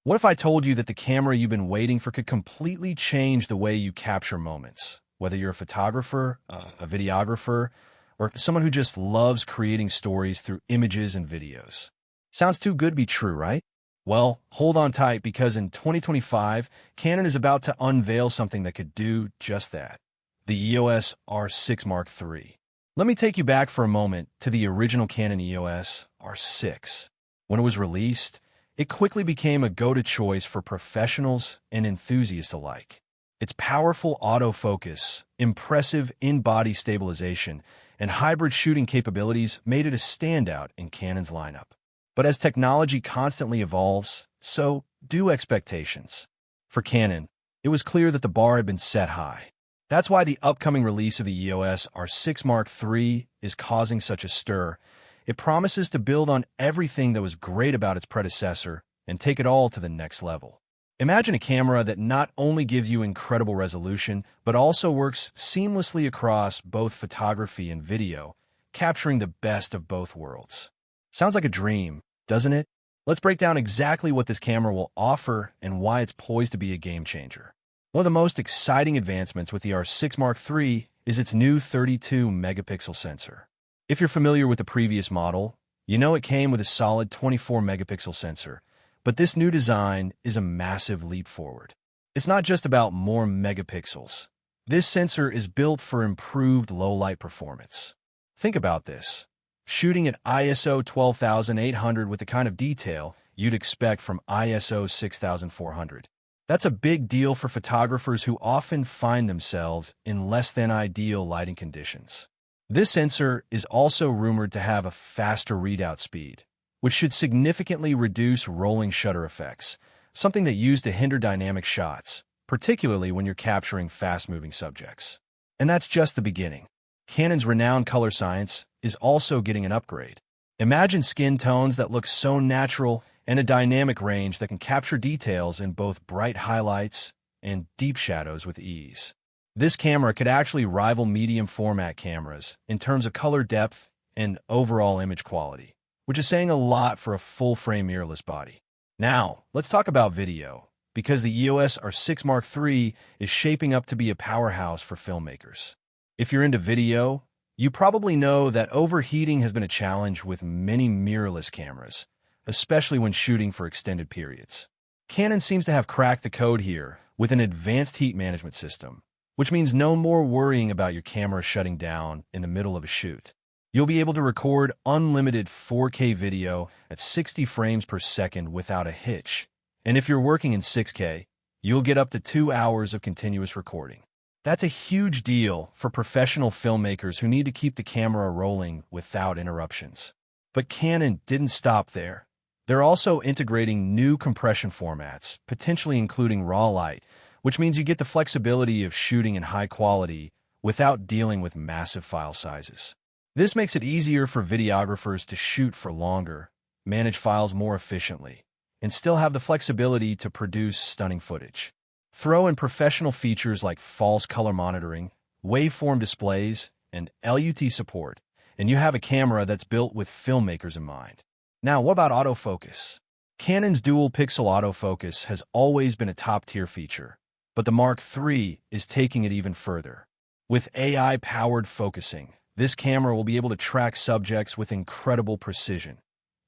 What if I told you that the camera you've been waiting for could completely change the way you capture moments? Whether you're a photographer, a videographer, or someone who just loves creating stories through images and videos. Sounds too good to be true, right? Well, hold on tight because in 2025, Canon is about to unveil something that could do just that. The EOS R6 Mark III. Let me take you back for a moment to the original Canon EOS R6. When it was released, it quickly became a go-to choice for professionals and enthusiasts alike. Its powerful autofocus, impressive in-body stabilization, and hybrid shooting capabilities made it a standout in Canon's lineup. But as technology constantly evolves, so do expectations. For Canon, it was clear that the bar had been set high. That's why the upcoming release of the EOS R6 Mark III is causing such a stir. It promises to build on everything that was great about its predecessor and take it all to the next level. Imagine a camera that not only gives you incredible resolution, but also works seamlessly across both photography and video, capturing the best of both worlds. Sounds like a dream, doesn't it? Let's break down exactly what this camera will offer and why it's poised to be a game changer. One of the most exciting advancements with the R6 Mark III is its new 32-megapixel sensor. If you're familiar with the previous model, you know it came with a solid 24-megapixel sensor, but this new design is a massive leap forward. It's not just about more megapixels. This sensor is built for improved low-light performance. Think about this. Shooting at ISO 12,800 with the kind of detail you'd expect from ISO 6,400. That's a big deal for photographers who often find themselves in less than ideal lighting conditions. This sensor is also rumored to have a faster readout speed, which should significantly reduce rolling shutter effects, something that used to hinder dynamic shots, particularly when you're capturing fast-moving subjects. And that's just the beginning. Canon's renowned color science is also getting an upgrade. Imagine skin tones that look so natural and a dynamic range that can capture details in both bright highlights and deep shadows with ease. This camera could actually rival medium format cameras in terms of color depth and overall image quality, which is saying a lot for a full-frame mirrorless body. Now, let's talk about video, because the EOS R6 Mark III is shaping up to be a powerhouse for filmmakers. If you're into video, you probably know that overheating has been a challenge with many mirrorless cameras, especially when shooting for extended periods. Canon seems to have cracked the code here with an advanced heat management system, which means no more worrying about your camera shutting down in the middle of a shoot. You'll be able to record unlimited 4K video at 60 frames per second without a hitch. And if you're working in 6K, you'll get up to 2 hours of continuous recording. That's a huge deal for professional filmmakers who need to keep the camera rolling without interruptions. But Canon didn't stop there. They're also integrating new compression formats, potentially including raw light, which means you get the flexibility of shooting in high quality without dealing with massive file sizes. This makes it easier for videographers to shoot for longer, manage files more efficiently, and still have the flexibility to produce stunning footage. Throw in professional features like false color monitoring, waveform displays, and LUT support, and you have a camera that's built with filmmakers in mind. Now, what about autofocus? Canon's dual-pixel autofocus has always been a top-tier feature, but the Mark III is taking it even further. With AI-powered focusing, this camera will be able to track subjects with incredible precision,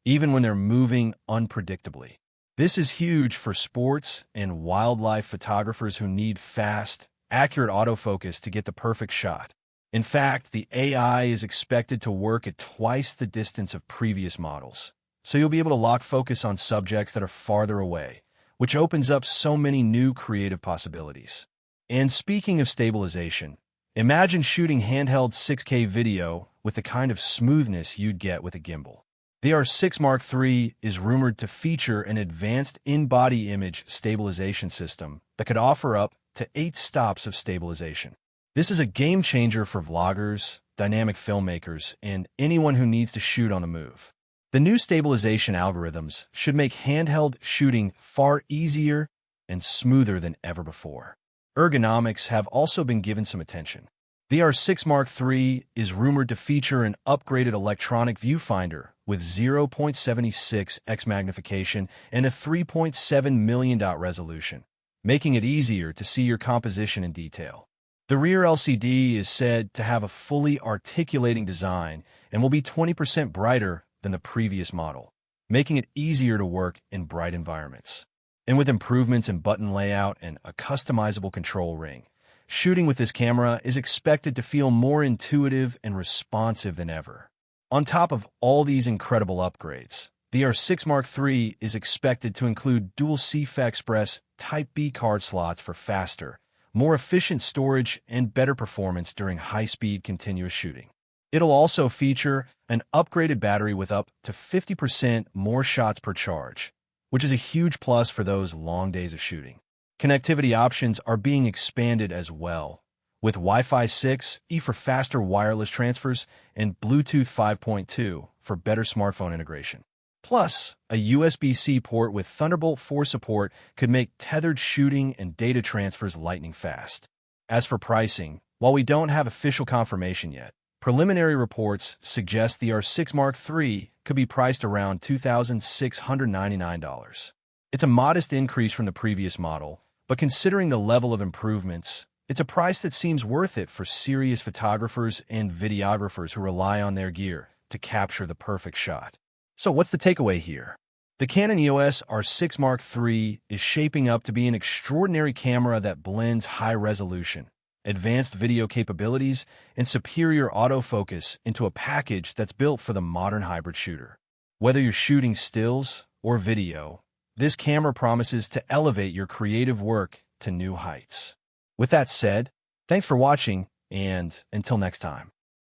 even when they're moving unpredictably. This is huge for sports and wildlife photographers who need fast, accurate autofocus to get the perfect shot. In fact, the AI is expected to work at twice the distance of previous models, so you'll be able to lock focus on subjects that are farther away, which opens up so many new creative possibilities. And speaking of stabilization, imagine shooting handheld 6K video with the kind of smoothness you'd get with a gimbal. The R6 Mark III is rumored to feature an advanced in-body image stabilization system that could offer up to 8 stops of stabilization. This is a game changer for vloggers, dynamic filmmakers, and anyone who needs to shoot on the move. The new stabilization algorithms should make handheld shooting far easier and smoother than ever before. Ergonomics have also been given some attention. The R6 Mark III is rumored to feature an upgraded electronic viewfinder with 0.76x magnification and a 3.7 million dot resolution, making it easier to see your composition in detail. The rear LCD is said to have a fully articulating design and will be 20% brighter than the previous model, making it easier to work in bright environments. And with improvements in button layout and a customizable control ring, shooting with this camera is expected to feel more intuitive and responsive than ever. On top of all these incredible upgrades, the R6 Mark III is expected to include dual CFA Express Type B card slots for faster, more efficient storage and better performance during high-speed continuous shooting. It'll also feature an upgraded battery with up to 50% more shots per charge, which is a huge plus for those long days of shooting. Connectivity options are being expanded as well, with Wi-Fi 6E for faster wireless transfers and Bluetooth 5.2 for better smartphone integration. Plus, a USB-C port with Thunderbolt 4 support could make tethered shooting and data transfers lightning fast. As for pricing, while we don't have official confirmation yet, preliminary reports suggest the R6 Mark III could be priced around $2,699. It's a modest increase from the previous model, but considering the level of improvements, it's a price that seems worth it for serious photographers and videographers who rely on their gear to capture the perfect shot. So what's the takeaway here? The Canon EOS R6 Mark III is shaping up to be an extraordinary camera that blends high resolution, advanced video capabilities, and superior autofocus into a package that's built for the modern hybrid shooter. Whether you're shooting stills or video, this camera promises to elevate your creative work to new heights. With that said, thanks for watching, and until next time.